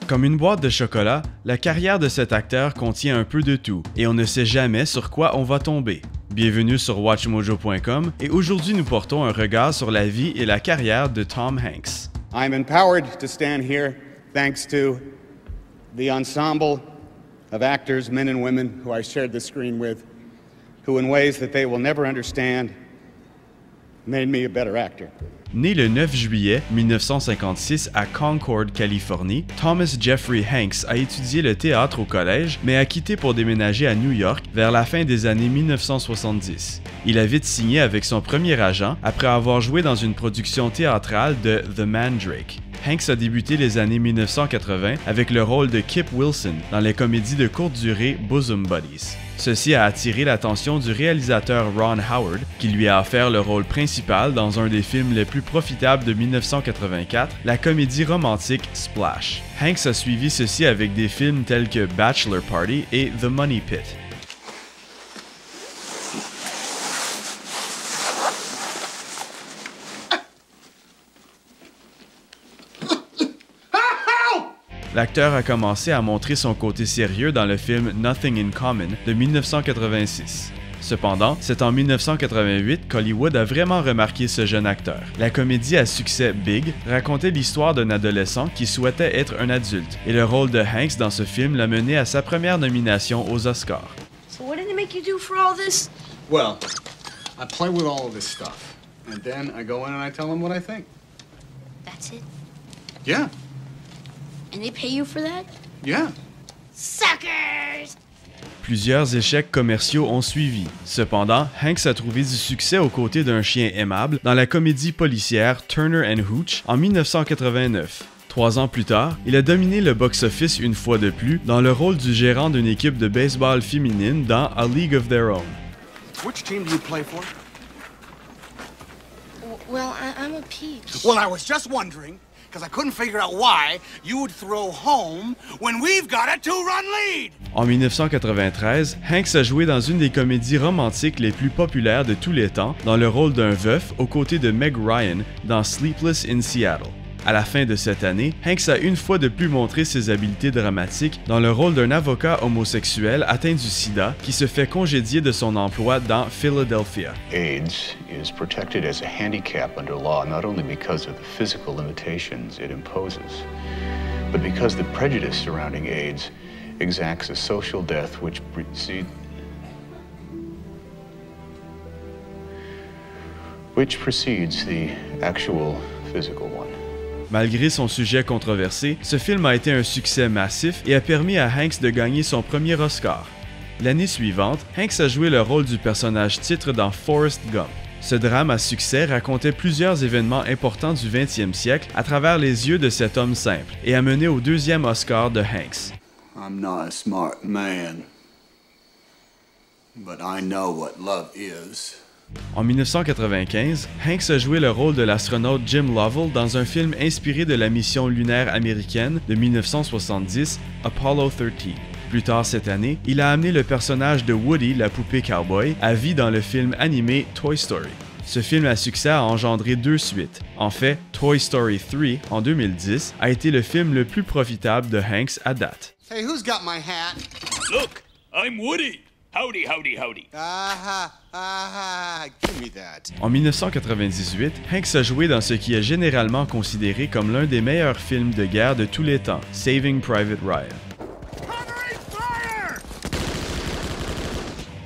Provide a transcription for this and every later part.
Comme une boîte de chocolat, la carrière de cet acteur contient un peu de tout, et on ne sait jamais sur quoi on va tomber. Bienvenue sur WatchMojo.com et aujourd'hui nous portons un regard sur la vie et la carrière de Tom Hanks. I'm empowered to stand here thanks to the ensemble of actors, men and women who I shared the screen with, who in ways that they will never understand made me a better actor. Né le 9 juillet 1956 à Concord, Californie, Thomas Jeffrey Hanks a étudié le théâtre au collège, mais a quitté pour déménager à New York vers la fin des années 1970. Il a vite signé avec son premier agent après avoir joué dans une production théâtrale de The Mandrake. Hanks a débuté les années 1980 avec le rôle de Kip Wilson dans les comédies de courte durée Bosom Buddies. Ceci a attiré l'attention du réalisateur Ron Howard, qui lui a offert le rôle principal dans un des films les plus profitables de 1984, la comédie romantique Splash. Hanks a suivi ceci avec des films tels que Bachelor Party et The Money Pit. L'acteur a commencé à montrer son côté sérieux dans le film Nothing in Common de 1986. Cependant, c'est en 1988 qu'Hollywood a vraiment remarqué ce jeune acteur. La comédie à succès Big racontait l'histoire d'un adolescent qui souhaitait être un adulte, et le rôle de Hanks dans ce film l'a mené à sa première nomination aux Oscars. So what did they make you do for all this? Well, I play with all of this stuff, and then I go in and I tell them what I think. That's it? Yeah, And they pay you for that? yeah. Suckers! Plusieurs échecs commerciaux ont suivi. Cependant, Hanks a trouvé du succès aux côtés d'un chien aimable dans la comédie policière Turner and Hooch en 1989. 3 ans plus tard, il a dominé le box-office une fois de plus dans le rôle du gérant d'une équipe de baseball féminine dans A League of Their Own. Which team do you play for? Well, I'm a peach. Well, I was just wondering, because I couldn't figure out why you would throw home when we've got a 2-run lead. En 1993, Hanks a joué dans une des comédies romantiques les plus populaires de tous les temps dans le rôle d'un veuf aux côtés de Meg Ryan dans Sleepless in Seattle. À la fin de cette année, Hanks a une fois de plus montré ses habiletés dramatiques dans le rôle d'un avocat homosexuel atteint du sida qui se fait congédier de son emploi dans Philadelphia. AIDS is protected as a handicap under law not only because of the physical limitations it imposes, but because the prejudice surrounding AIDS exacts a social death which precedes the actual physical one. Malgré son sujet controversé, ce film a été un succès massif et a permis à Hanks de gagner son premier Oscar. L'année suivante, Hanks a joué le rôle du personnage titre dans Forrest Gump. Ce drame à succès racontait plusieurs événements importants du 20e siècle à travers les yeux de cet homme simple et a mené au 2e Oscar de Hanks. I'm not a smart man, but I know what love is. En 1995, Hanks a joué le rôle de l'astronaute Jim Lovell dans un film inspiré de la mission lunaire américaine de 1970, Apollo 13. Plus tard cette année, il a amené le personnage de Woody, la poupée cowboy, à vie dans le film animé Toy Story. Ce film à succès a engendré 2 suites. En fait, Toy Story 3, en 2010, a été le film le plus profitable de Hanks à date. Hey, who's got my hat? Look, I'm Woody. Howdy, howdy, howdy. Give me that. En 1998, Hanks a joué dans ce qui est généralement considéré comme l'un des meilleurs films de guerre de tous les temps, Saving Private Ryan.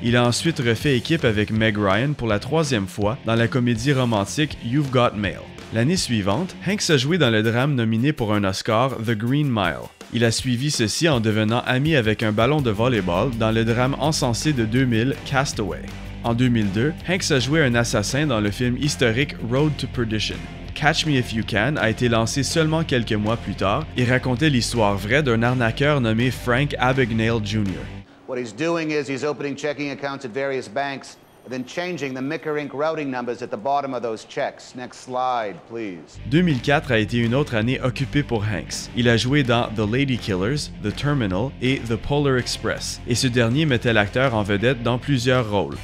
Il a ensuite refait équipe avec Meg Ryan pour la 3e fois dans la comédie romantique You've Got Mail. L'année suivante, Hanks a joué dans le drame nominé pour un Oscar The Green Mile. Il a suivi ceci en devenant ami avec un ballon de volleyball dans le drame encensé de 2000 Castaway. En 2002, Hanks a joué un assassin dans le film historique Road to Perdition. Catch Me If You Can a été lancé seulement quelques mois plus tard et racontait l'histoire vraie d'un arnaqueur nommé Frank Abagnale Jr. What he's doing is he's opening checking accounts at various banks and then changing the Micker Inc. routing numbers at the bottom of those checks. Next slide, please. 2004 a été une autre année occupée pour Hanks. Il a joué dans The Lady Killers, The Terminal et The Polar Express, et ce dernier mettait l'acteur en vedette dans plusieurs rôles.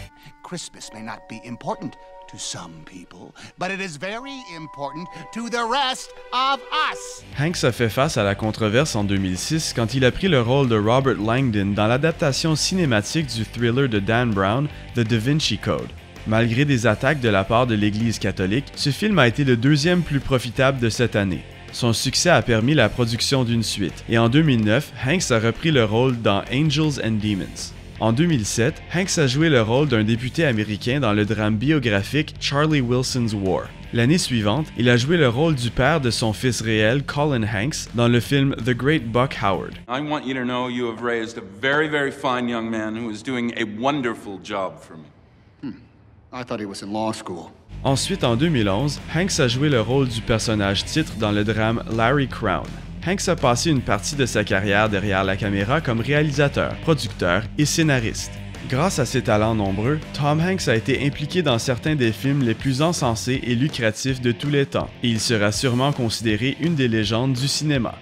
Christmas may not be important to some people, but it is very important to the rest of us. Hanks a fait face à la controverse en 2006 quand il a pris le rôle de Robert Langdon dans l'adaptation cinématique du thriller de Dan Brown, The Da Vinci Code. Malgré des attaques de la part de l'Église catholique, ce film a été le deuxième plus profitable de cette année. Son succès a permis la production d'une suite, et en 2009, Hanks a repris le rôle dans Angels and Demons. En 2007, Hanks a joué le rôle d'un député américain dans le drame biographique Charlie Wilson's War. L'année suivante, il a joué le rôle du père de son fils réel, Colin Hanks, dans le film The Great Buck Howard. I want you to know you have raised a very, very fine young man who is doing a wonderful job for me. I thought he was in law school. Ensuite, en 2011, Hanks a joué le rôle du personnage titre dans le drame Larry Crowne. Hanks a passé une partie de sa carrière derrière la caméra comme réalisateur, producteur et scénariste. Grâce à ses talents nombreux, Tom Hanks a été impliqué dans certains des films les plus encensés et lucratifs de tous les temps, et il sera sûrement considéré une des légendes du cinéma.